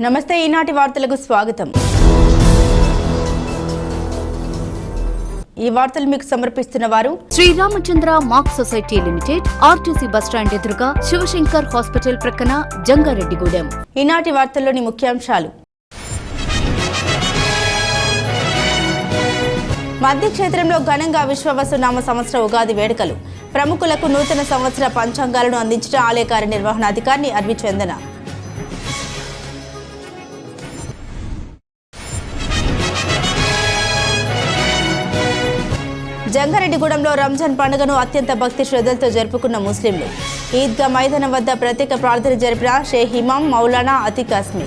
నమస్తే ఈనాటి వార్తలకు స్వాగతం। ఈ వార్తలు మీకు సమర్పిస్తున్న వారు Shri Ramachandra mark society limited, RTC bus stand ఎదురుగా, శివశంకర్ హాస్పిటల్ ప్రక్కన, జంగారెడ్డిగూడెం। ఈనాటి వార్తల్లోని ముఖ్యాంశాలు। మధ్య క్షేత్రంలో ఘనంగా విశ్వవసునామ సంవత్సర ఉగాది వేడుకలు। ప్రముఖులకు నూతన సంవత్సర పంచాంగాలను అందించిన ఆలయ కార్యనిర్వహణాధికారి అర్వి చందన। జంగారెడ్డిగూడెంలో రంజాన్ పండుగను అత్యంత భక్తి శ్రద్ధలతో జరుపుకున్న ముస్లింలు। ఈద్గా మైదానం వద్ద ప్రత్యేక ప్రార్థన జరిపిన షేక్ ఇమాం మౌలానా అతీక్ అస్మి।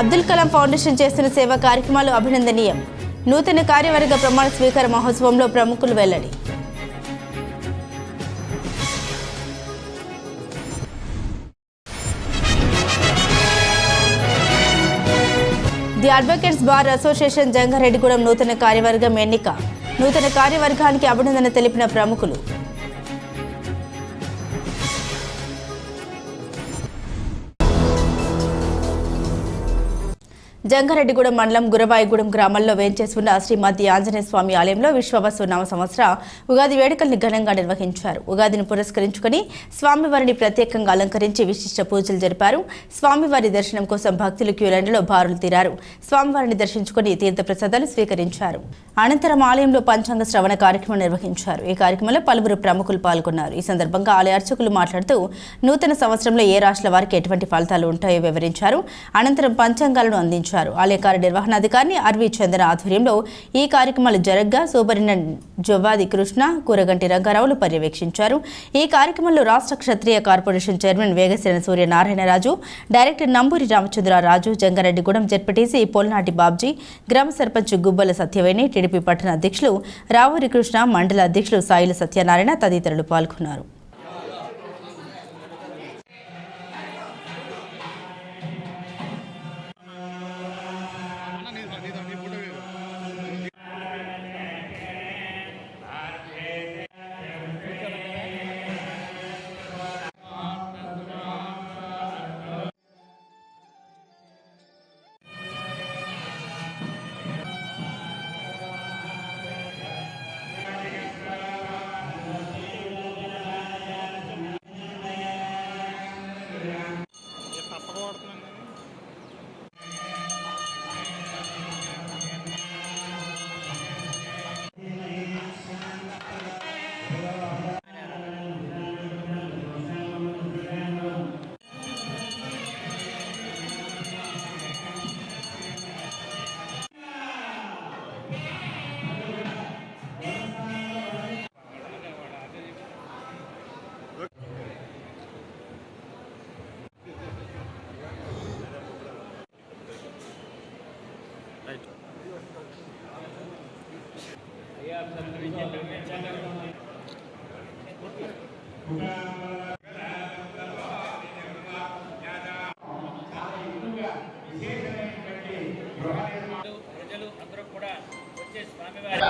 అబ్దుల్ కలాం ఫౌండేషన్ చేస్తున్న సేవా కార్యక్రమాలు అభినందనీయం। నూతన కార్యవర్గ ప్రమాణ స్వీకార మహోత్సవంలో ప్రముఖులు వెల్లడి। The advocates bar association Jangareddygudem నూతన కార్యవర్గం ఎన్నిక। నూతన కార్యవర్గానికి అభినందన తెలిపిన ప్రముఖులు। జంగారెడ్డిగూడెం మండలం గురవాయిగూడెం గ్రామంలో వేంచేసి ఉన్న శ్రీమతి ఆంజనేయ స్వామి ఆలయంలో విశ్వవసునామ సంవత్సర ఉగాది వేడుకల్ని ఘనంగా నిర్వహించారు। ఉగాదిని పురస్కరించుకుని స్వామివారిని ప్రత్యేకంగా అలంకరించి విశిష్ట పూజలు జరిపారు। స్వామివారి దర్శనం కోసం భక్తులు క్యూలైన్లలో బారులు తీరారు। స్వామివారిని దర్శించుకుని తీర్థప్రసాదాలు స్వీకరించారు। అనంతరం ఆలయంలో పంచాంగ శ్రవణ కార్యక్రమం నిర్వహించారు। ఈ కార్యక్రమంలో పలువురు ప్రముఖులు పాల్గొన్నారు। ఈ సందర్భంగా ఆలయ అర్చకులు మాట్లాడుతూ నూతన సంవత్సరంలో ఏ రాశుల వారికి ఎటువంటి ఫలితాలు ఉంటాయో వివరించారు। అనంతరం పంచాంగాలను అందించారు। ఆలయ కార్యనిర్వహణాధికారి అర్వి చందన ఆధ్వర్యంలో ఈ కార్యక్రమాలు జరగ్గా సూపరింటెండెంట్ జవ్వాది కృష్ణ, కూరగంటి రంగారావులు పర్యవేక్షించారు। ఈ కార్యక్రమంలో రాష్ట్ర Kshatriya corporation chairman Vegesana Suryanarayanaraju, director Namburi Ramachandraraju, Jangareddygudem ZPTC Polnati Babji, గ్రామ సర్పంచ్ గుబ్బల సత్యవేణి, టీడీపీ పట్టణ అధ్యక్షులు రావూరి కృష్ణ, మండల అధ్యక్షులు సాయిల సత్యనారాయణ తదితరులు పాల్గొన్నారు।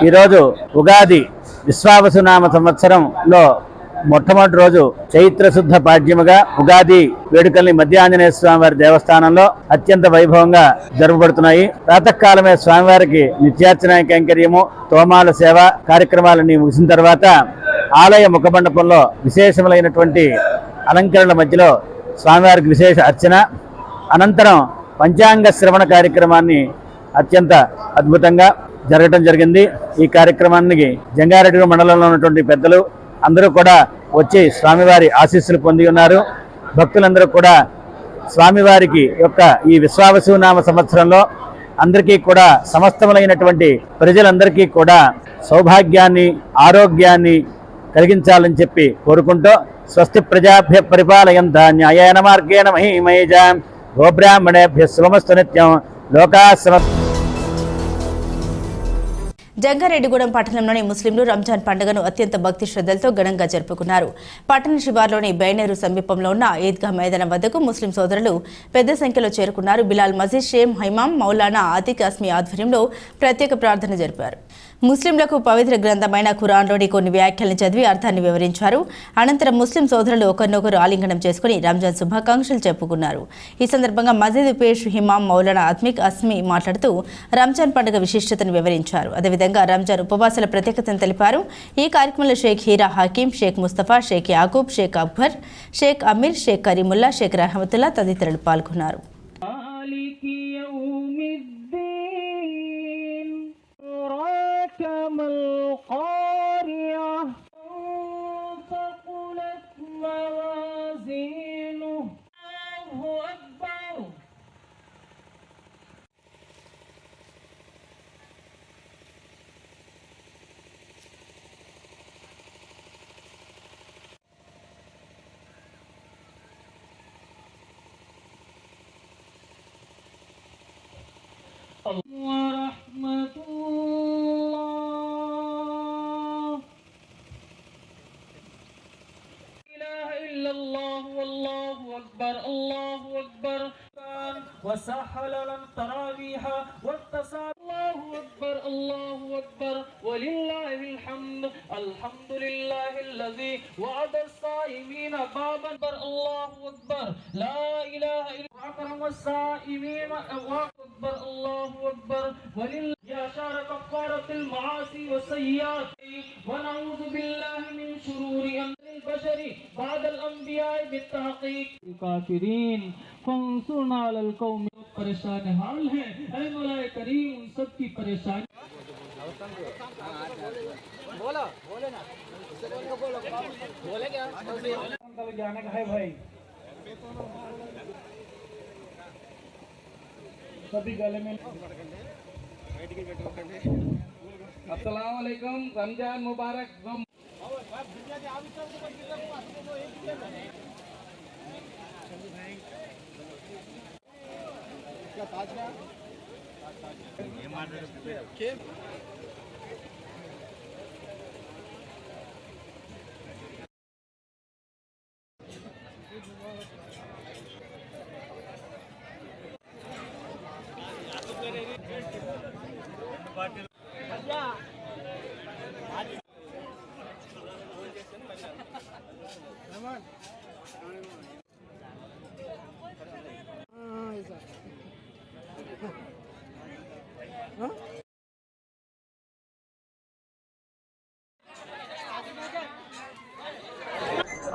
ఈరోజు ఉగాది విశ్వావసునామ సంవత్సరంలో మొట్టమొదటి రోజు చైత్ర శుద్ధ పాడ్యముగా ఉగాది వేడుకల్ని మధ్య ఆంజనేయ స్వామివారి దేవస్థానంలో అత్యంత వైభవంగా జరుపబడుతున్నాయి। ప్రాతకాలమే స్వామివారికి నిత్యార్చన కైంకర్యము, తోమాల సేవ కార్యక్రమాలన్నీ ముగిసిన తర్వాత ఆలయ ముఖమండపంలో విశేషములైనటువంటి అలంకరణల మధ్యలో స్వామివారికి విశేష అర్చన, అనంతరం పంచాంగ శ్రవణ కార్యక్రమాన్ని అత్యంత అద్భుతంగా జరగడం జరిగింది। ఈ కార్యక్రమానికి జంగారెడ్డిగూడెం మండలంలో ఉన్నటువంటి పెద్దలు అందరూ కూడా వచ్చి స్వామివారి ఆశీస్సులు పొంది ఉన్నారు। భక్తులందరూ కూడా స్వామివారికి యొక్క ఈ విశ్వావసునామ సంవత్సరంలో అందరికీ కూడా సమస్తములైనటువంటి ప్రజలందరికీ కూడా సౌభాగ్యాన్ని, ఆరోగ్యాన్ని కలిగించాలని చెప్పి కోరుకుంటూ స్వస్తి ప్రజాభ్య పరిపాలయంతా న్యాయేన మార్గేణ మహీమహీజాం గోబ్రాహ్మణేభ్య శుభమస్తు నిత్యం లోకా జంగారెడ్డిగూడెం పట్టణంలోని ముస్లింలు రంజాన్ పండుగను అత్యంత భక్తి శ్రద్ధలతో ఘనంగా జరుపుకున్నారు. పట్టణ శివార్లోని బైనేరు సమీపంలో ఉన్న ఈద్గా మైదానం వద్దకు ముస్లిం సోదరులు పెద్ద సంఖ్యలో చేరుకున్నారు. బిలాల్ మజీద్ షేమ్ హైమాం మౌలానా ఆతిక్ అస్మి ఆధ్వర్యంలో ప్రత్యేక ప్రార్థన జరిపారు. ముస్లింలకు పవిత్ర గ్రంథమైన ఖురాన్లోని కొన్ని వ్యాఖ్యలను చదివి అర్థాన్ని వివరించారు. అనంతరం ముస్లిం సోదరులు ఒకరినొకరు ఆలింగనం చేసుకుని రంజాన్ శుభాకాంక్షలు చెప్పుకున్నారు. ఈ సందర్భంగా మజీద్ పేష్ హిమాం మౌలానా ఆత్మిక్ అస్మి మాట్లాడుతూ రంజాన్ పండుగ విశిష్టతను వివరించారు. అదేవిధంగా రంజాన్ ఉపవాసాల ప్రత్యేకతను తెలిపారు. ఈ కార్యక్రమంలో షేక్ హీరా హకీం, షేక్ ముస్తఫా, షేక్ యాకూబ్, షేక్ అక్బర్, షేక్ అమీర్, షేక్ కరీముల్లా, షేక్ రహమతుల్లా తదితరులు పాల్గొన్నారు. الله أكبر وسهل لنا التراويح والتصال الله أكبر ولله الحمد الحمد لله الذي وعد الصائمين بابا الله أكبر لا إله إلا أكرم الصائمين أكبر الله أكبر ولله يا شهر كفارة المعاصي والسيئات ونعوذ بالله من شرور البشر بعد الأنبياء بالتحقيق الكافرين فانصرنا على القوم परेशान हाल है ऐ मौलाए करीम उन सब की परेशानी बोलो बोले ना बोले क्या जाने का है भाई सभी गले में अस्सलाम वालेकुम रमजान मुबारक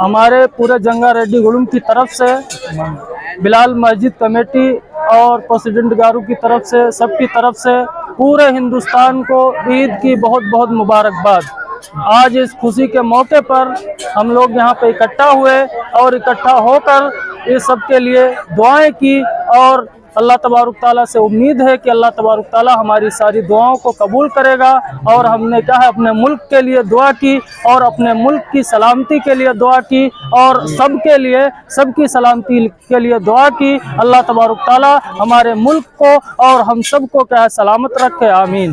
हमारे पूरे जंगारेड्डीगूडम की तरफ से बिलाल मस्जिद कमेटी और प्रेसिडेंट गारू की तरफ से सबकी तरफ से पूरे हिंदुस्तान को ईद की बहुत बहुत मुबारकबाद। आज इस खुशी के मौके पर हम लोग यहाँ पे इकट्ठा हुए और इकट्ठा होकर इस सब के लिए दुआएं की और अल्लाह तबारुक ताला से उम्मीद है कि अल्लाह तबारुक ताला हमारी सारी दुआओं को कबूल करेगा। और हमने क्या है अपने मुल्क के लिए दुआ की और अपने मुल्क की सलामती के लिए दुआ की और सबके लिए सबकी सलामती के लिए दुआ की। अल्लाह तबारुक ताला हमारे मुल्क को और हम सबको क्या है सलामत रखे, आमीन।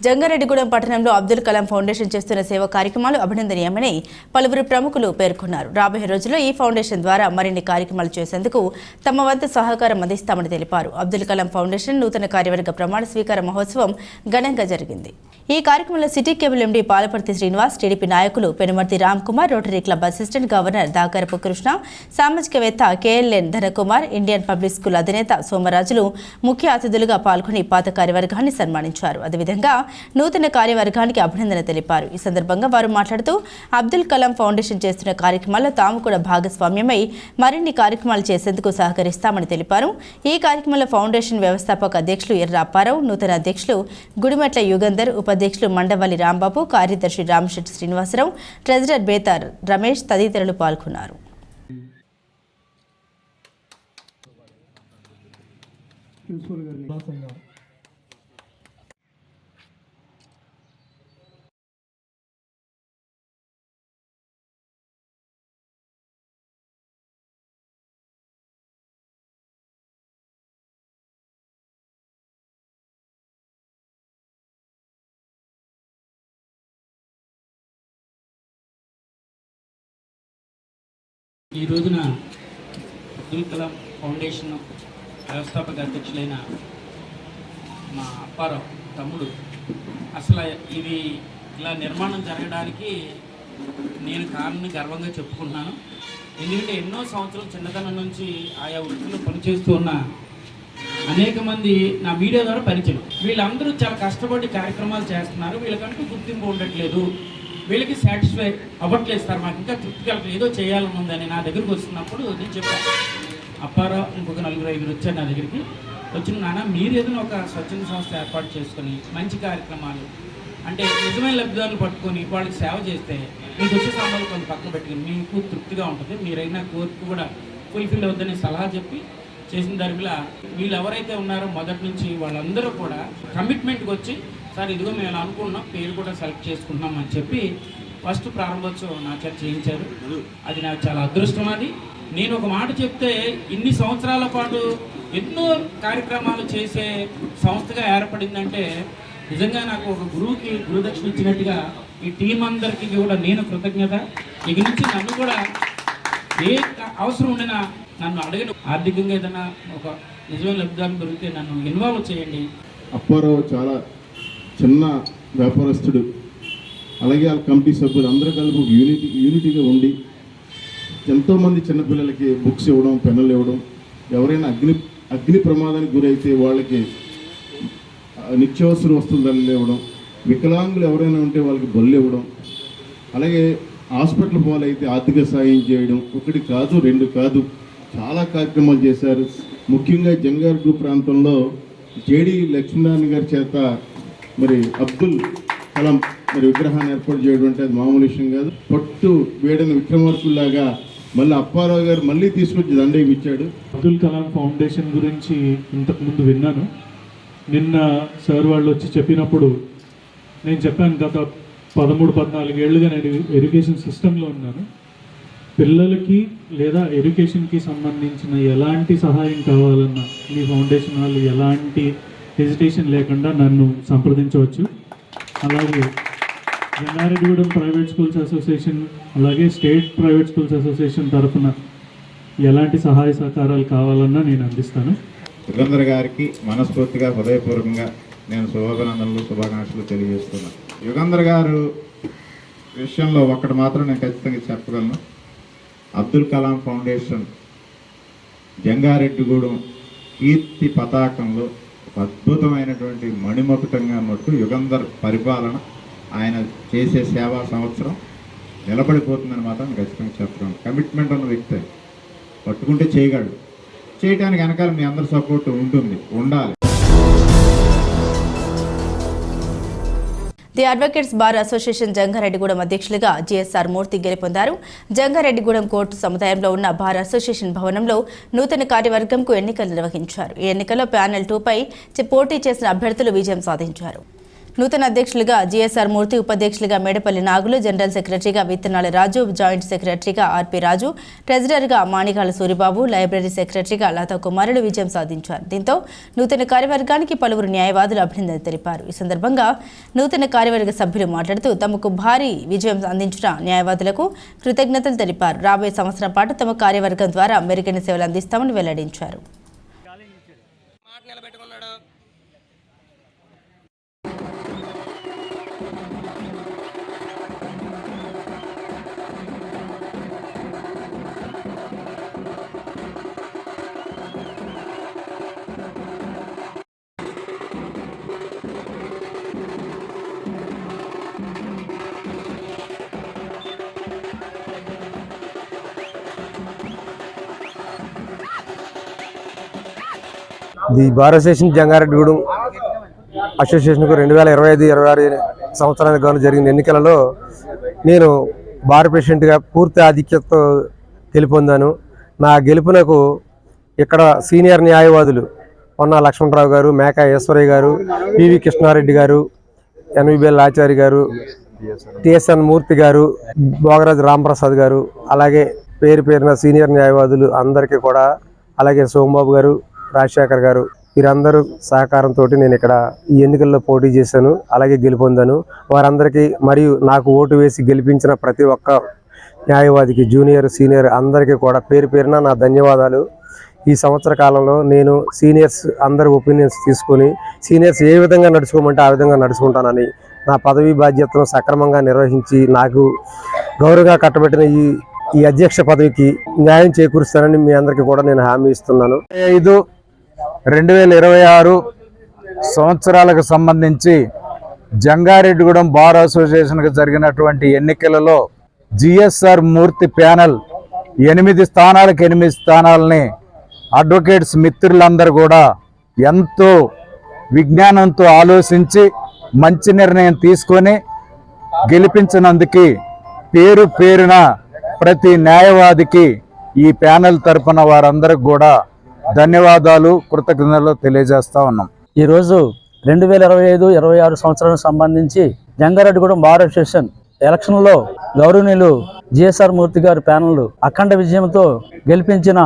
జంగారెడ్డిగూడెం పట్టణంలో అబ్దుల్ కలాం ఫౌండేషన్ చేస్తున్న సేవా కార్యక్రమాలు అభినందనీయమని పలువురు ప్రముఖులు పేర్కొన్నారు. రాబోయే రోజుల్లో ఈ ఫౌండేషన్ ద్వారా మరిన్ని కార్యక్రమాలు చేసేందుకు తమ వంతు సహకారం అందిస్తామని తెలిపారు. అబ్దుల్ కలాం ఫౌండేషన్ నూతన కార్యవర్గ ప్రమాణ స్వీకార మహోత్సవం ఘనంగా జరిగింది. ఈ కార్యక్రమంలో city cable MD Palaparthi Srinivas, TDP నాయకులు Penumarthi Ram Kumar, rotary club assistant governor Dakarapu Krishna, సామాజికవేత్త KLN Dhanakumar, Indian public school అధినేత సోమరాజులు ముఖ్య అతిథులుగా పాల్గొని పాత కార్యవర్గాన్ని సన్మానించారు. అదేవిధంగా నూతన కార్యవర్గానికి అభినందన తెలిపారు. ఈ సందర్భంగా వారు మాట్లాడుతూ అబ్దుల్ కలాం ఫౌండేషన్ చేస్తున్న కార్యక్రమాల్లో తాము కూడా భాగస్వామ్యమై మరిన్ని కార్యక్రమాలు చేసేందుకు సహకరిస్తామని తెలిపారు. ఈ కార్యక్రమంలో ఫౌండేషన్ వ్యవస్థాపక అధ్యక్షులు ఎర్ర అప్పారావు, నూతన అధ్యక్షులు గుడిమెట్ల యుగంధర్, ఉపాధ్యక్షులు మండవల్లి రాంబాబు, కార్యదర్శి రామశెట్టి శ్రీనివాసరావు, ట్రెజరర్ బేతార్ రమేష్ తదితరులు పాల్గొన్నారు. ఈ రోజున అబ్దుల్ కలాం ఫౌండేషన్ వ్యవస్థాపక అధ్యక్షులైన మా అప్పారావు తమ్ముడు, అసలు ఇది ఇలా నిర్మాణం జరగడానికి నేను కారణం గర్వంగా చెప్పుకుంటున్నాను. ఎందుకంటే ఎన్నో సంవత్సరాలు చిన్నతనం నుంచి ఆయా వృత్తిలో పనిచేస్తూ ఉన్న అనేక మంది నా మీడియా ద్వారా పరిచయం. వీళ్ళందరూ చాలా కష్టపడి కార్యక్రమాలు చేస్తున్నారు. వీళ్ళకంటూ గుర్తింపు ఉండట్లేదు, వీళ్ళకి సాటిస్ఫై అవ్వట్లేదు సార్, మాకు ఇంకా తృప్తి కలగలేదు, ఏదో చేయాలని ఉందని నా దగ్గరికి వస్తున్నప్పుడు నేను చెప్పాను. అప్పారావు ఇంకొక 4-5 వచ్చారు నా దగ్గరికి. వచ్చిన నాన్న మీరు ఏదైనా ఒక స్వచ్ఛంద సంస్థ ఏర్పాటు చేసుకొని మంచి కార్యక్రమాలు అంటే నిజమైన లబ్ధిదారులు పట్టుకొని వాళ్ళకి సేవ చేస్తే మీకు వచ్చే సంబంధాలు కొంత పక్కన పెట్టుకుని మీకు తృప్తిగా ఉంటుంది, మీరైనా కోరిక కూడా ఫుల్ఫిల్ అవుతుందని సలహా చెప్పి చేసిన దానివల్ల వీళ్ళు ఎవరైతే ఉన్నారో మొదటి నుంచి వాళ్ళందరూ కూడా కమిట్మెంట్కి వచ్చి సార్ ఇదిగో మేము అనుకుంటున్నాం, పేరు కూడా సెలెక్ట్ చేసుకుంటున్నాం అని చెప్పి ఫస్ట్ ప్రారంభోత్సవం నా చేత చేయించారు. అది నాకు చాలా అదృష్టం. అది నేను ఒక మాట చెప్తే ఇన్ని సంవత్సరాల పాటు ఎన్నో కార్యక్రమాలు చేసే సంస్థగా ఏర్పడిందంటే నిజంగా నాకు ఒక గురువుకి గురుదక్షిణ ఇచ్చినట్టుగా ఈ టీం అందరికీ కూడా నేను కృతజ్ఞత. ఇక నుంచి నన్ను కూడా ఏ అవసరం ఉండినా నన్ను అడగను, ఆర్థికంగా ఏదైనా ఒక నిజమైన లబ్ధిదారులు దొరికితే నన్ను ఇన్వాల్వ్ చేయండి. అప్పారావు చాలా చిన్న వ్యాపారస్తుడు, అలాగే వాళ్ళ కమిటీ సభ్యులు అందరూ కలిపి ఒక యూనిటీగా ఉండి ఎంతోమంది చిన్నపిల్లలకి బుక్స్ ఇవ్వడం, పెన్నులు ఇవ్వడం, ఎవరైనా అగ్ని ప్రమాదానికి గురైతే వాళ్ళకి నిత్యావసర వస్తువులు ఇవ్వడం, వికలాంగులు ఎవరైనా ఉంటే వాళ్ళకి బళ్ళు ఇవ్వడం, అలాగే హాస్పిటల్ పాలైతే ఆర్థిక సాయం చేయడం, 1 కాదు 2 కాదు చాలా కార్యక్రమాలు చేశారు. ముఖ్యంగా జంగారెడ్డి ప్రాంతంలో జేడి లక్ష్మీనారాయణ గారి చేత మరి అబ్దుల్ కలాం మరి విగ్రహాన్ని ఏర్పాటు చేయడం అంటే అది మామూలు విషయం కాదు. పట్టు వేడని విక్రమార్కుల్లాగా మళ్ళీ అప్పారావు గారు మళ్ళీ తీసుకొచ్చి దండ ఇచ్చాడు. అబ్దుల్ కలాం ఫౌండేషన్ గురించి ఇంతకుముందు విన్నాను. నిన్న సార్ వాళ్ళు వచ్చి చెప్పినప్పుడు నేను చెప్పాను, గత 13-14 ఏళ్ళుగా నేను ఎడ్యుకేషన్ సిస్టంలో ఉన్నాను. పిల్లలకి లేదా ఎడ్యుకేషన్కి సంబంధించిన ఎలాంటి సహాయం కావాలన్నా మీ ఫౌండేషన్ వాళ్ళు ఎలాంటి హెజిటేషన్ లేకుండా నన్ను సంప్రదించవచ్చు. అలాగే జంగారెడ్డిగూడెం ప్రైవేట్ స్కూల్స్ అసోసియేషన్ అలాగే స్టేట్ ప్రైవేట్ స్కూల్స్ అసోసియేషన్ తరఫున ఎలాంటి సహాయ సహకారాలు కావాలన్నా నేను అందిస్తాను. యుగంధర్ గారికి మనస్ఫూర్తిగా హృదయపూర్వకంగా నేను శుభాభినందనలు శుభాకాంక్షలు తెలియజేస్తున్నాను. యుగంధర్ గారు విషయంలో ఒక్కటి మాత్రం నేను ఖచ్చితంగా చెప్పగలను. అబ్దుల్ కలాం ఫౌండేషన్ జంగారెడ్డిగూడెం కీర్తి పతాకంలో ఒక అద్భుతమైనటువంటి మణిమకుటంగా మట్టు యుగంధర్ పరిపాలన, ఆయన చేసే సేవా సంవత్సరం నిలబడిపోతుందని మాత్రం ఖచ్చితంగా చెప్పగలను. కమిట్మెంట్ ఉన్న వ్యక్తి పట్టుకుంటే చేయగలడు, చేయడానికి వెనకాల మీ అందరి సపోర్ట్ ఉంటుంది, ఉండాలి. The advocates bar association Jangareddygudem అధ్యక్షులుగా జిఎస్ఆర్ మూర్తి గెలుపొందారు. జంగారెడ్డిగూడెం కోర్టు సముదాయంలో ఉన్న బార్ అసోసియేషన్ భవనంలో నూతన కార్యవర్గంకు ఎన్నికలు నిర్వహించారు. ఈ ఎన్నికల్లో ప్యానెల్ 2పై పోటీ చేసిన అభ్యర్థులు విజయం సాధించారు. నూతన అధ్యక్షులుగా జిఎస్ఆర్ మూర్తి, ఉపాధ్యక్షులుగా మేడపల్లి నాగులు, జనరల్ సెక్రటరీగా విత్తనాల రాజు, జాయింట్ సెక్రటరీగా ఆర్పి రాజు, ట్రెజరర్గా మాణిగాల సూరిబాబు, లైబ్రరీ సెక్రటరీగా లతా కుమారులు విజయం సాధించారు. దీంతో నూతన కార్యవర్గానికి పలువురు న్యాయవాదులు అభినందన తెలిపారు. ఈ సందర్భంగా నూతన కార్యవర్గ సభ్యులు మాట్లాడుతూ తమకు భారీ విజయం అందించిన న్యాయవాదులకు కృతజ్ఞతలు తెలిపారు. రాబోయే సంవత్సరం పాటు తమ కార్యవర్గం ద్వారా మెరుగైన సేవలు అందిస్తామని వెల్లడించారు. ది బార్ అసోసియేషన్ జంగారెడ్డిగూడెం అసోసియేషన్కు 2025-26 సంవత్సరానికి గాను జరిగిన ఎన్నికలలో నేను బార్ ప్రెసిడెంట్గా పూర్తి ఆధిక్యతతో గెలుపొందాను. నా గెలుపునకు ఇక్కడ సీనియర్ న్యాయవాదులు పొన్నా లక్ష్మణరావు గారు, మేకా ఈశ్వరయ్య గారు, పివి కృష్ణారెడ్డి గారు, ఎన్విబిఎల్ ఆచారి గారు, టిఎస్ఎన్ మూర్తి గారు, భోగరాజు రాంప్రసాద్ గారు, అలాగే పేరున సీనియర్ న్యాయవాదులు అందరికీ కూడా, అలాగే సోమబాబు గారు, రాజశేఖర్ గారు, వీరందరూ సహకారంతో నేను ఇక్కడ ఈ ఎన్నికల్లో పోటీ చేశాను, అలాగే గెలుపొందాను. వారందరికీ మరియు నాకు ఓటు వేసి గెలిపించిన ప్రతి ఒక్క న్యాయవాదికి, జూనియర్, సీనియర్ అందరికీ కూడా పేరు పేరున నా ధన్యవాదాలు. ఈ సంవత్సర కాలంలో నేను సీనియర్స్ అందరి ఒపీనియన్స్ తీసుకొని సీనియర్స్ ఏ విధంగా నడుచుకోమంటే ఆ విధంగా నడుచుకుంటానని, నా పదవి బాధ్యతను సక్రమంగా నిర్వహించి నాకు గౌరవంగా కట్టబెట్టిన ఈ అధ్యక్ష పదవికి న్యాయం చేకూరుస్తానని మీ అందరికీ కూడా నేను హామీ ఇస్తున్నాను. 5/2026 సంవత్సరాలకు సంబంధించి జంగారెడ్డిగూడెం బార్ అసోసియేషన్కి జరిగినటువంటి ఎన్నికలలో జిఎస్ఆర్ మూర్తి ప్యానెల్ 8 స్థానాలకు 8 స్థానాలని అడ్వకేట్స్ మిత్రులందరూ కూడా ఎంతో విజ్ఞానంతో ఆలోచించి మంచి నిర్ణయం తీసుకొని గెలిపించినందుకు పేరు పేరున ప్రతి న్యాయవాదికి ఈ ప్యానెల్ తరపున వారందరికి కూడా ధన్యవాదాలు, కృతజ్ఞతలు తెలియజేస్తా ఉన్నాం. ఈరోజు 2025-26 సంవత్సరానికి సంబంధించి జంగారెడ్డిగూడెం బార్ అసోసియేషన్ ఎలక్షన్లో గౌరవనీయులు జిఎస్ఆర్ మూర్తి గారి ప్యానెల్ అఖండ విజయంతో గెలిపించిన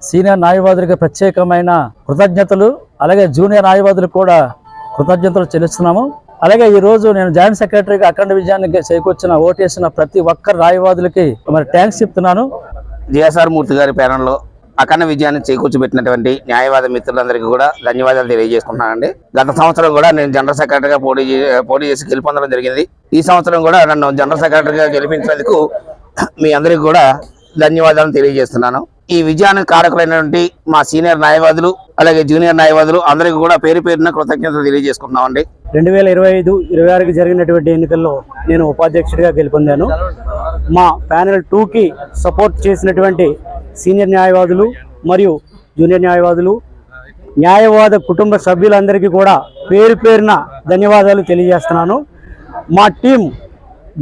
సీనియర్ న్యాయవాదులకు ప్రత్యేకమైన కృతజ్ఞతలు, అలాగే జూనియర్ న్యాయవాదులకు కూడా కృతజ్ఞతలు చెల్లిస్తున్నాము. అలాగే ఈ రోజు నేను జాయింట్ సెక్రటరీగా అఖండ విజయాన్ని చేకూర్చిన ఓటేసిన ప్రతి ఒక్క న్యాయవాదులకి మరి థ్యాంక్స్ చెప్తున్నాను. జిఎస్ఆర్ మూర్తి గారి ప్యానెల్లో అఖండ విజయాన్ని చేకూర్చిపెట్టినటువంటి న్యాయవాద మిత్రులందరికీ కూడా ధన్యవాదాలు తెలియజేసుకుంటున్నానండి. గత సంవత్సరం కూడా నేను జనరల్ సెక్రటరీగా పోటీ చేసి గెలుపొందడం జరిగింది. ఈ సంవత్సరం కూడా నన్ను జనరల్ సెక్రటరీగా గెలిపించినందుకు మీ అందరికీ కూడా ధన్యవాదాలు తెలియజేస్తున్నాను. ఈ విజయానికి కారకులైనటువంటి మా సీనియర్ న్యాయవాదులు అలాగే జూనియర్ న్యాయవాదులు అందరికీ కూడా పేరు పేరున కృతజ్ఞతలు తెలియజేసుకుంటున్నామండి. 2025-26 జరిగినటువంటి ఎన్నికల్లో నేను ఉపాధ్యక్షుడిగా గెలుపొందాను. మా ప్యానెల్ 2కి సపోర్ట్ చేసినటువంటి సీనియర్ న్యాయవాదులు మరియు జూనియర్ న్యాయవాదులు, న్యాయవాద కుటుంబ సభ్యులందరికీ కూడా పేరు పేరున ధన్యవాదాలు తెలియజేస్తున్నాను. మా టీం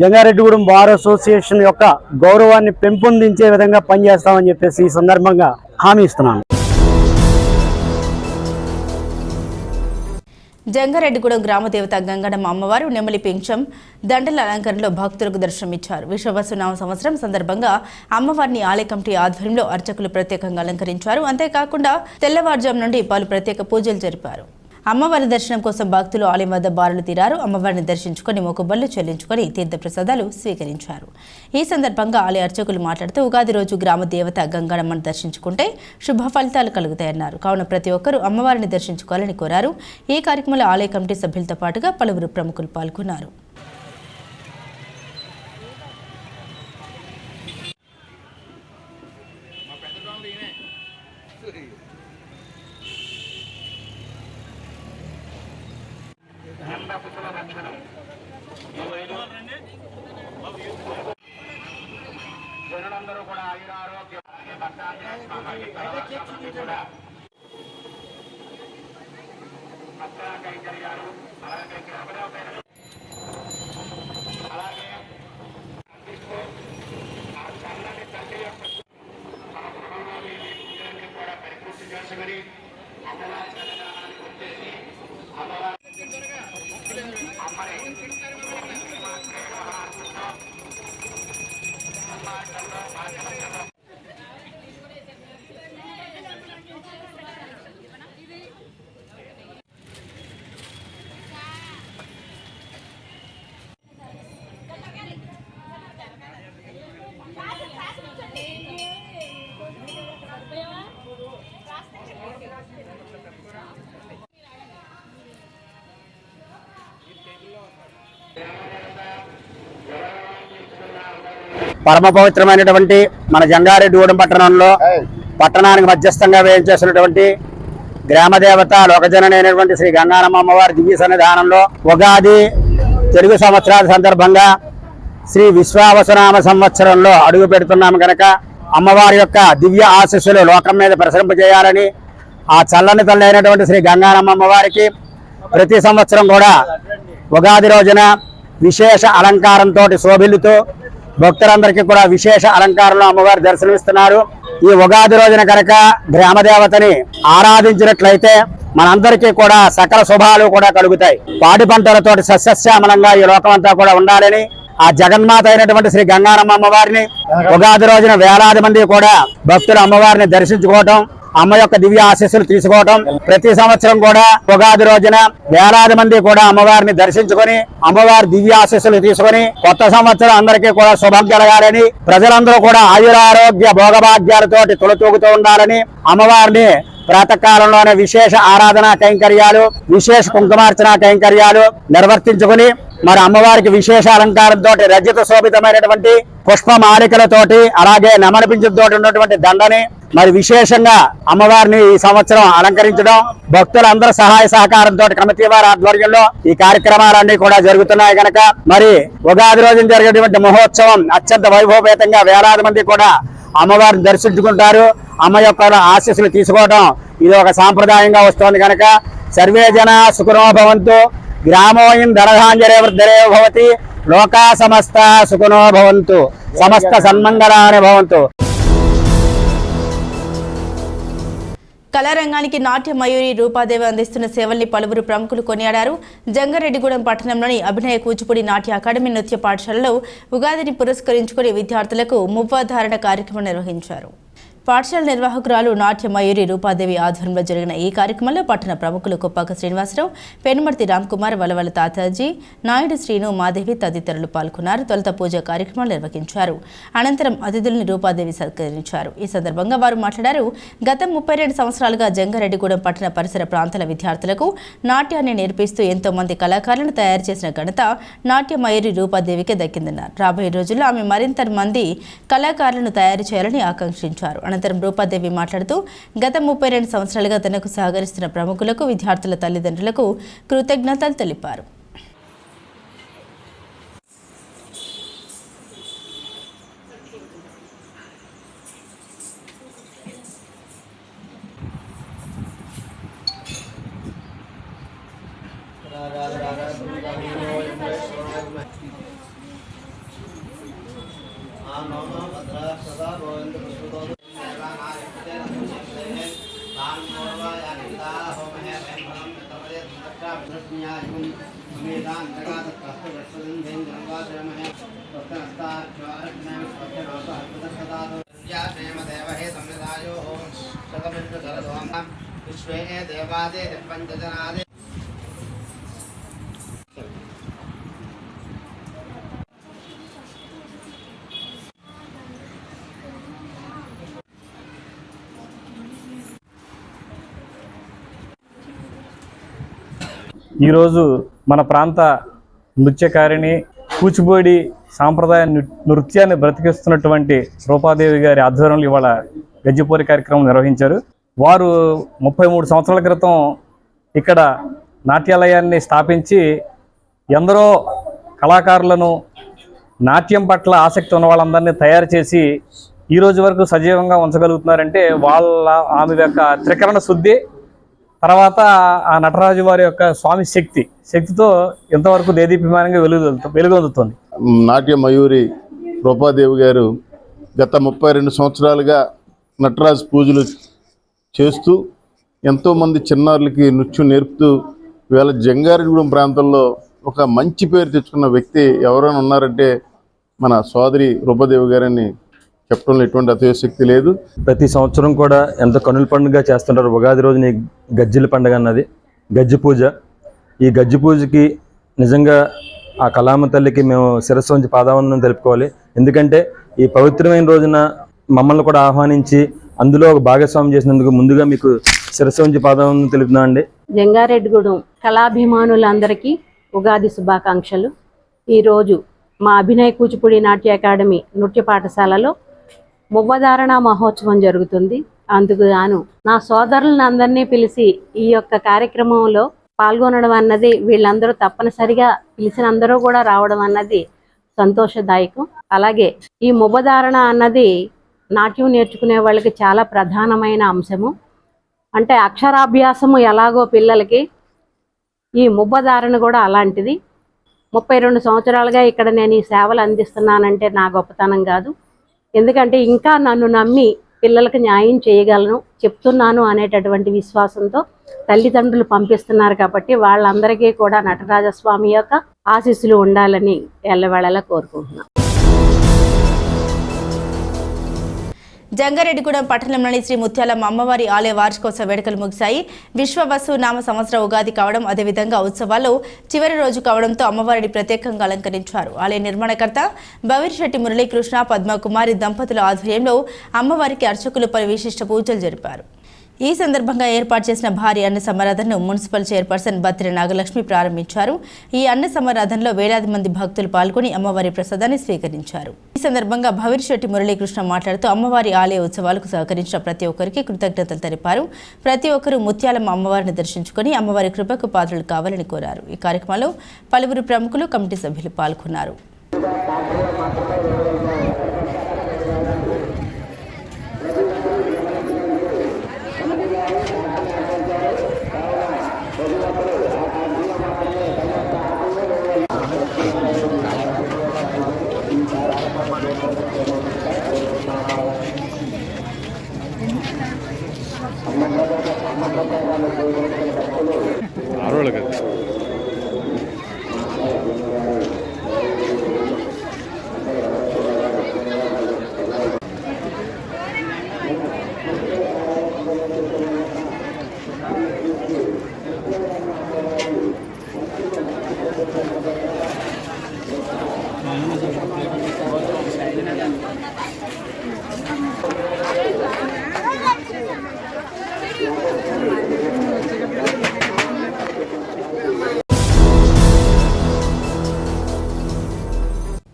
జంగారెడ్డిగూడెం బార్ అసోసియేషన్ యొక్క గౌరవాన్ని పెంపొందించే విధంగా పనిచేస్తామని చెప్పేసి ఈ సందర్భంగా హామీ ఇస్తున్నాను. జంగారెడ్డిగూడెం గ్రామదేవత గంగడమ్మ అమ్మవారు నెమలి పింఛం దండల అలంకరణలో భక్తులకు దర్శనమిచ్చారు. విశ్వవసునామ సంవత్సరం సందర్భంగా అమ్మవారిని ఆలయ కమిటీ ఆధ్వర్యంలో అర్చకులు ప్రత్యేకంగా అలంకరించారు. అంతేకాకుండా తెల్లవారుజాము నుండి పలు ప్రత్యేక పూజలు జరిపారు. అమ్మవారి దర్శనం కోసం భక్తులు ఆలయం వద్ద బారులు తీరారు. అమ్మవారిని దర్శించుకొని మొక్కుబళ్ళు చెల్లించుకొని తీర్థప్రసాదాలు స్వీకరించారు. ఈ సందర్భంగా ఆలయ అర్చకులు మాట్లాడుతూ ఉగాది రోజు గ్రామ దేవత గంగడమ్మను దర్శించుకుంటే శుభ ఫలితాలు కలుగుతాయన్నారు. కావున ప్రతి ఒక్కరూ అమ్మవారిని దర్శించుకోవాలని కోరారు. ఈ కార్యక్రమంలో ఆలయ కమిటీ సభ్యులతో పాటుగా పలువురు ప్రముఖులు పాల్గొన్నారు. జనులందరూ కూడా ఆయురారోగ్యం అలాగే చల్లని తల్లి యొక్క కూడా పరిపూర్తి చేసుకుని అమ్మవారి సన్నిధానానికి వచ్చేసి అమ్మవారి పరమ పవిత్రమైనటువంటి మన జంగారెడ్డిగూడెం పట్టణంలో పట్టణానికి మధ్యస్థంగా వేయించేసినటువంటి గ్రామదేవత లోకజననైనటువంటి శ్రీ గంగారమ్మ అమ్మవారి దివ్య సన్నిధానంలో ఉగాది తెలుగు సంవత్సరాల సందర్భంగా శ్రీ విశ్వావసునామ సంవత్సరంలో అడుగు పెడుతున్నాము కనుక అమ్మవారి యొక్క దివ్య ఆశీస్సులు లోకం మీద ప్రసరింపజేయాలని ఆ చల్లని తల్లి అయినటువంటి శ్రీ గంగారమ్మ అమ్మవారికి ప్రతి సంవత్సరం కూడా ఉగాది రోజున విశేష అలంకారంతో శోభిల్లుతూ భక్తులందరికీ కూడా విశేష అలంకారంలో అమ్మవారు దర్శనమిస్తున్నారు. ఈ ఉగాది రోజున కనుక గ్రామదేవతని ఆరాధించినట్లయితే మనందరికీ కూడా సకల శుభాలు కూడా కలుగుతాయి. పాడి పంటలతో సస్యశ్యామలంగా ఈ లోకం అంతా కూడా ఉండాలని ఆ జగన్మాత అయినటువంటి శ్రీ గంగారమ్మ అమ్మవారిని ఉగాది రోజున వేలాది మంది కూడా భక్తులు అమ్మవారిని దర్శించుకోవటం, అమ్మ యొక్క దివ్య ఆశీస్సులు తీసుకోవడం, ప్రతి సంవత్సరం కూడా ఉగాది రోజున వేలాది మంది కూడా అమ్మవారిని దర్శించుకొని అమ్మవారి దివ్య ఆశీస్సులు తీసుకొని కొత్త సంవత్సరం అందరికీ కూడా శుభం కలగాలని, ప్రజలందరూ కూడా ఆయురారోగ్య భోగభాగ్యాలతోటి తొలతూగుతూ ఉండాలని అమ్మవారిని ప్రాతకాలంలోనే విశేష ఆరాధన కైంకర్యాలు, విశేష కుంకుమార్చన కైంకర్యాలు నిర్వర్తించుకుని మరి అమ్మవారికి విశేష అలంకారంతో రజత శోభితమైనటువంటి పుష్పమాలికలతోటి అలాగే నమనపించుతోటి ఉన్నటువంటి దండని మరి విశేషంగా అమ్మవారిని ఈ సంవత్సరం అలంకరించడం, భక్తులందరూ సహాయ సహకారంతో కమిటీ వారి ఆధ్వర్యంలో ఈ కార్యక్రమాలన్నీ కూడా జరుగుతున్నాయి కనుక మరి ఉగాది రోజున జరిగేటువంటి మహోత్సవం అత్యంత వైభవపేతంగా వేలాది మంది కూడా అమ్మవారిని దర్శించుకుంటారు. అమ్మ యొక్క ఆశీస్సులు తీసుకోవడం ఇది ఒక సాంప్రదాయంగా వస్తోంది కనుక సర్వే జన సుఖినో భవంతు, గ్రామోయం ధనధాన్యరే వృద్ధరే భవతి, లోకా సమస్త సుఖినో భవంతు, సమస్త సన్మంగళాని భవంతు. కళారంగానికి నాట్య మయూరి రూపాదేవి అందిస్తున్న సేవల్ని పలువురు ప్రముఖులు కొనియాడారు. జంగారెడ్డిగూడెం పట్టణంలోని అభినయ కూచిపూడి నాట్య అకాడమీ నృత్య పాఠశాలలో ఉగాదిని పురస్కరించుకుని విద్యార్థులకు మువ్వాధారణ కార్యక్రమం నిర్వహించారు. పాఠశాల నిర్వాహకురాలు నాట్య మయూరి రూపాదేవి ఆధ్వర్యంలో జరిగిన ఈ కార్యక్రమంలో పట్టణ ప్రముఖులు కొప్పాక శ్రీనివాసరావు, పెనుమర్తి రామ్కుమార్, వలవల తాతాజీ, నాయుడు శ్రీను, మాదేవి తదితరులు పాల్గొన్నారు. తొలుత పూజ కార్యక్రమాలు నిర్వహించారు. అనంతరం అతిథుల్ని రూపాదేవి సత్కరించారు. ఈ సందర్భంగా వారు మాట్లాడారు. గత 32 సంవత్సరాలుగా జంగారెడ్డిగూడెం పట్టణ పరిసర ప్రాంతాల విద్యార్థులకు నాట్యాన్ని నేర్పిస్తూ ఎంతో మంది కళాకారులను తయారు చేసిన ఘనత నాట్య మయూరి రూపాదేవికి దక్కిందన్నారు. రాబోయే రోజుల్లో ఆమె మరింత మంది కళాకారులను తయారు చేయాలని ఆకాంక్షించారు. అనంతరం రూపాదేవి మాట్లాడుతూ గత 32 సంవత్సరాలుగా తనకు సహకరిస్తున్న ప్రముఖులకు, విద్యార్థుల తల్లిదండ్రులకు కృతజ్ఞతలు తెలిపారు. ఈరోజు మన ప్రాంత నృత్యకారిణి కూచిపూడి సాంప్రదాయ నృత్యాన్ని బ్రతికిస్తున్నటువంటి రూపాదేవి గారి ఆధ్వర్యంలో ఇవాళ గజ్జిపోరి కార్యక్రమం నిర్వహించారు. వారు 33 సంవత్సరాల క్రితం ఇక్కడ నాట్యాలయాన్ని స్థాపించి ఎందరో కళాకారులను, నాట్యం పట్ల ఆసక్తి ఉన్న వాళ్ళందరినీ తయారు చేసి ఈ రోజు వరకు సజీవంగా ఉంచగలుగుతున్నారంటే ఆమె యొక్క త్రికరణ శుద్ధి, తర్వాత ఆ నటరాజు వారి యొక్క స్వామి శక్తితో ఇంతవరకు దేదీప్యమానంగా వెలుగొందుతుంది. నాట్య మయూరి రూపాదేవి గారు గత 32 సంవత్సరాలుగా నటరాజు పూజలు చేస్తూ ఎంతోమంది చిన్నారులకి నృత్యం నేర్పుతూ ఇవాళ జంగారెడ్డిగూడెం ప్రాంతంలో ఒక మంచి పేరు తెచ్చుకున్న వ్యక్తి ఎవరైనా ఉన్నారంటే మన సోదరి రూపాదేవి గారని చెప్పడంలో ఎటువంటి అతిశక్తి లేదు. ప్రతి సంవత్సరం కూడా ఎంతో కనుల పండుగ చేస్తుంటారు. ఉగాది రోజున గజ్జిల పండుగ అన్నది గజ్జి పూజ. ఈ గజ్జి పూజకి నిజంగా ఆ కళామ తల్లికి మేము శిరస్సు వంచి పాదావందనం తెలుపుకోవాలి. ఎందుకంటే ఈ పవిత్రమైన రోజున మమ్మల్ని కూడా ఆహ్వానించి అందులో ఒక భాగస్వామ్యం చేసినందుకు ముందుగా మీకు శిరస్సు వంచి పాదావందనం తెలుపుతున్నామండి. జంగారెడ్డిగూడెం కళాభిమానులందరికీ ఉగాది శుభాకాంక్షలు. ఈరోజు మా అభినయ కూచిపూడి నాట్య అకాడమీ నృత్య పాఠశాలలో మువ్వధారణ మహోత్సవం జరుగుతుంది. అందుకు గాను నా సోదరులను అందరినీ పిలిచి ఈ యొక్క కార్యక్రమంలో పాల్గొనడం అన్నది, వీళ్ళందరూ తప్పనిసరిగా పిలిచిన అందరూ కూడా రావడం అన్నది సంతోషదాయకం. అలాగే ఈ మువ్వధారణ అన్నది నాట్యం నేర్చుకునే వాళ్ళకి చాలా ప్రధానమైన అంశము. అంటే అక్షరాభ్యాసము ఎలాగో పిల్లలకి ఈ మువ్వధారణ కూడా అలాంటిది. 32 సంవత్సరాలుగా ఇక్కడ నేను ఈ సేవలు అందిస్తున్నానంటే నా గొప్పతనం కాదు. ఎందుకంటే ఇంకా నన్ను నమ్మి పిల్లలకు న్యాయం చేయగలను, చెప్తున్నాను అనేటటువంటి విశ్వాసంతో తల్లిదండ్రులు పంపిస్తున్నారు. కాబట్టి వాళ్ళందరికీ కూడా నటరాజస్వామి యొక్క ఆశీస్సులు ఉండాలని ఎల్లవేళలా కోరుకుంటున్నాను. జంగారెడ్డిగూడెం పట్టణంలోని శ్రీ ముత్యాలమ్మ అమ్మవారి ఆలయ వార్షికోత్సవ వేడుకలు ముగిశాయి. విశ్వవసు నామ సంవత్సర ఉగాది కావడం, అదేవిధంగా ఉత్సవాల్లో చివరి రోజు కావడంతో అమ్మవారిని ప్రత్యేకంగా అలంకరించారు. ఆలయ నిర్మాణకర్త బవిరిశెట్టి మురళీకృష్ణ, పద్మకుమారి దంపతుల ఆధ్వర్యంలో అమ్మవారికి అర్చకులు పలు విశిష్ట పూజలు జరిపారు. ఈ సందర్భంగా ఏర్పాటు చేసిన భారీ అన్న సమారాధనను మున్సిపల్ చైర్పర్సన్ బత్తిరి నాగలక్ష్మి ప్రారంభించారు. ఈ అన్న సమారాధనలో వేలాది మంది భక్తులు పాల్గొని అమ్మవారి ప్రసాదాన్ని స్వీకరించారు. ఈ సందర్భంగా భవిరిశెట్టి మురళీకృష్ణ మాట్లాడుతూ అమ్మవారి ఆలయ ఉత్సవాలకు సహకరించిన ప్రతి ఒక్కరికి కృతజ్ఞతలు తెలిపారు. ప్రతి ఒక్కరూ ముత్యాలమ్మ అమ్మవారిని దర్శించుకుని అమ్మవారి కృపకు పాత్రలు కావాలని కోరారు. ఈ కార్యక్రమంలో పలువురు ప్రముఖులు, కమిటీ సభ్యులు పాల్గొన్నారు.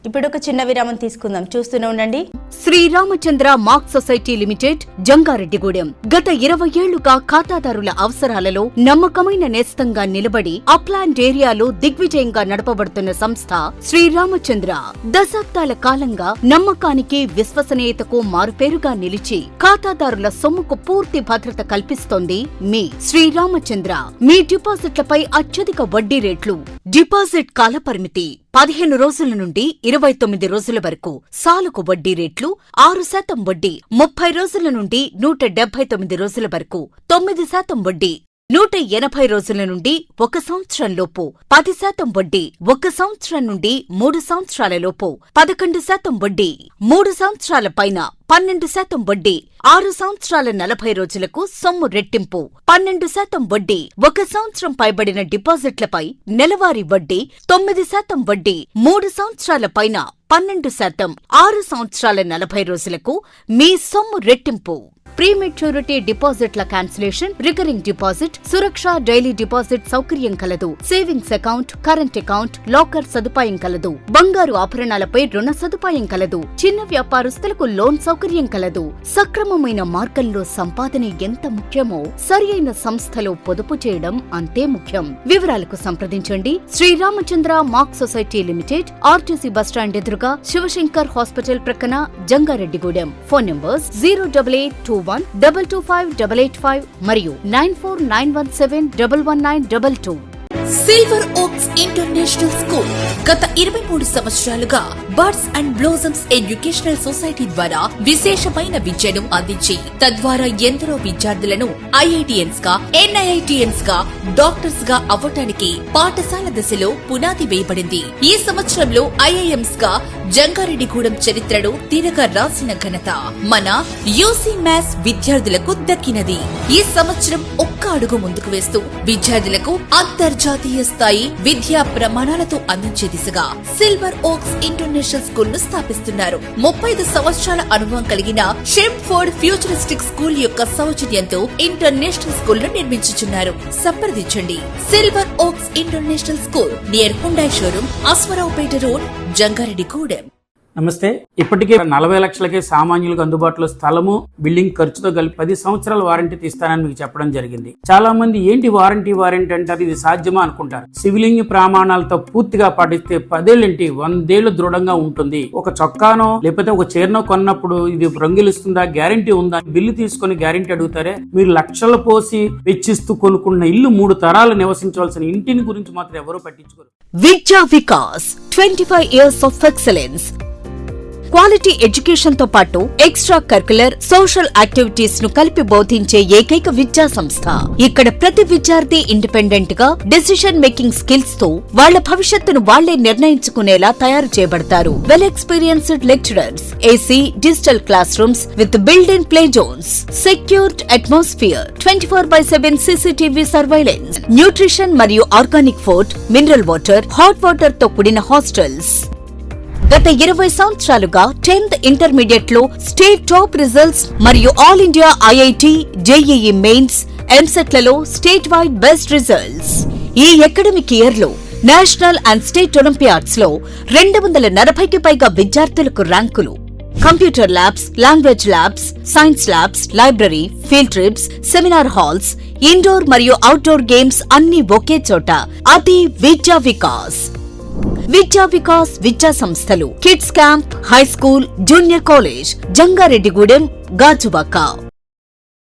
ఇప్పుడు ఒక చిన్న విరామం తీసుకుందాం. చూస్తూనే ఉండండి. Sriramachandra mark society limited, Jangareddygudem. గత 20 ఏళ్లుగా ఖాతాదారుల అవసరాలలో నమ్మకమైన నేస్తంగా నిలబడి అప్లాండ్ ఏరియాలో దిగ్విజయంగా నడపబడుతున్న సంస్థ శ్రీరామచంద్ర. దశాబ్దాల కాలంగా నమ్మకానికి, విశ్వసనీయతకు మారుపేరుగా నిలిచి ఖాతాదారుల సొమ్ముకు పూర్తి భద్రత కల్పిస్తోంది మీ శ్రీరామచంద్ర. మీ డిపాజిట్లపై అత్యధిక వడ్డీ రేట్లు, డిపాజిట్ కాలపరిమితి 15 రోజుల నుండి 29 రోజుల వరకు, సాలుకు వడ్డీ రేట్లు 6% వడ్డీ, 30 రోజుల నుండి 179 రోజుల వరకు 9% వడ్డీ, 180 రోజుల నుండి 1 సంవత్సరం లోపు 10% వడ్డీ, 1 సంవత్సరం నుండి 3 సంవత్సరాల లోపు 11% వడ్డీ, 3 సంవత్సరాల పైన 12% వడ్డీ, 6 సంవత్సరాల 40 రోజులకు సొమ్ము రెట్టింపు 12% వడ్డీ, 1 సంవత్సరం పైబడిన డిపాజిట్లపై నెలవారీ వడ్డీ 9% వడ్డీ, 3 సంవత్సరాల పైన 12%, 6 సంవత్సరాల 40 రోజులకు మీ సొమ్ము రెట్టింపు. ప్రీమెచ్యూరిటీ డిపాజిట్ల క్యాన్సిలేషన్, రికరింగ్ డిపాజిట్, సురక్ష డైలీ డిపాజిట్ సౌకర్యం కలదు. Savings account, current account, locker సదుపాయం కలదు. బంగారు ఆభరణాలపై రుణ సదుపాయం కలదు. చిన్న వ్యాపారస్తులకు లోన్ సౌకర్యం కలదు. సక్రమమైన మార్గంలో సంపాదన ఎంత ముఖ్యమో సరియైన సంస్థలో పొదుపు చేయడం అంతే ముఖ్యం. వివరాలకు సంప్రదించండి. Sriramachandra mark society limited, RTC bus stand ఎదురుగా, శివశంకర్ హాస్పిటల్ ప్రక్కన, జంగారెడ్డిగూడెం. ఫోన్ నంబర్స్ 08821225885 మరియు 9491711922. సిల్వర్ ఓక్స్ ఇంటర్నేషనల్ స్కూల్ గత 23 సంవత్సరాలుగా birds and blossoms educational society ద్వారా విశేషమైన విద్యను అందించి తద్వారా ఎందరో విద్యార్థులను ఐఐటిఎన్స్ గా, ఎన్ఐఐటిఎన్స్ గా, డాక్టర్స్ గా అవ్వటానికి పాఠశాల దశలో పునాది వేయబడింది. ఈ సంవత్సరంలో ఐఐఎంస్ గా జంగారెడ్డిగూడెం చరిత్రను తిరగ రాసిన ఘనత మన యూసీ మ్యాథ్స్ విద్యార్థులకు దక్కినది. ఈ సంవత్సరం ఒక్క అడుగు ముందుకు వేస్తూ విద్యార్థులకు అంతర్జాతీయ స్థాయి విద్యా ప్రమాణాలతో అందించే దిశగా సిల్వర్ ఓక్స్ ఇంటర్నేషనల్ స్కూల్ ను స్థాపిస్తున్నారు. 35 సంవత్సరాల అనుభవం కలిగిన షెంఫోర్డ్ ఫ్యూచరిస్టిక్ స్కూల్ యొక్క సౌజన్యంతో ఇంటర్నేషనల్ స్కూల్ ను నిర్మించుచున్నారు. సంప్రదించండి. Silver oaks international school near Hyundai showroom, Aswaraopeta road, Jangareddygudem. నమస్తే. ఇప్పటికే 40 లక్షలకే సామాన్యులకు అందుబాటులో స్థలము, బిల్డింగ్ ఖర్చుతో కలిపి 10 సంవత్సరాల వారంటీ తీస్తానని మీకు చెప్పడం జరిగింది. చాలా మంది ఏంటి వారంటీ అంటారు, ఇది సాధ్యమా అనుకుంటారు. సివిలింగ్ ప్రమాణాలతో పూర్తిగా పాటిస్తే 10 ఏళ్ళేంటి 100 ఏళ్లు దృఢంగా ఉంటుంది. ఒక చొక్కానో లేకపోతే ఒక చీరనో కొన్నప్పుడు ఇది రంగులిస్తుందా, గ్యారంటీ ఉందా, బిల్లు తీసుకుని గ్యారంటీ అడుగుతారే. మీరు లక్షలు పోసి వెచ్చిస్తూ కొనుక్కున్న ఇల్లు 3 తరాలు నివసించవలసిన ఇంటిని గురించి మాత్రం ఎవరూ పట్టించుకోరు. విద్యా Vikas 25 years of excellence. Quality education తో పాటు ఎక్స్ట్రా కరికులర్ సోషల్ యాక్టివిటీస్ ను కలిపి బోధించే ఏకైక విద్యా సంస్థ. ఇక్కడ ప్రతి విద్యార్థి ఇండిపెండెంట్ గా డెసిషన్ మేకింగ్ స్కిల్స్ తో వాళ్ల భవిష్యత్తును వాళ్లే నిర్ణయించుకునేలా తయారు చేయబడతారు. Well experienced lecturers, AC digital classrooms with built in play zones, secured atmosphere, 24/7 CCTV surveillance, nutrition మరియు organic food, mineral water, hot water తో కూడిన హాస్టల్స్. గత 20 సంవత్సరాలుగా 10th ఇంటర్మీడియట్ లో స్టేట్ టాప్ రిజల్ట్స్ మరియు all India IIT, JEE mains, EAMCET లలో state wide best results. ఈ academic year లో నేషనల్ అండ్ స్టేట్ ఒలింపియాడ్స్ లో 240కి పైగా విద్యార్థులకు ర్యాంకులు. Computer labs, language labs, science labs, library, field trips, seminar halls, indoor మరియు అవుట్డోర్ గేమ్స్ అన్ని ఒకే చోట. అది విద్యా వికాస్. విద్యా వికాస్ విద్యా సంస్థలు, kids camp, high school, junior college, Jangareddygudem, Gajuwaka.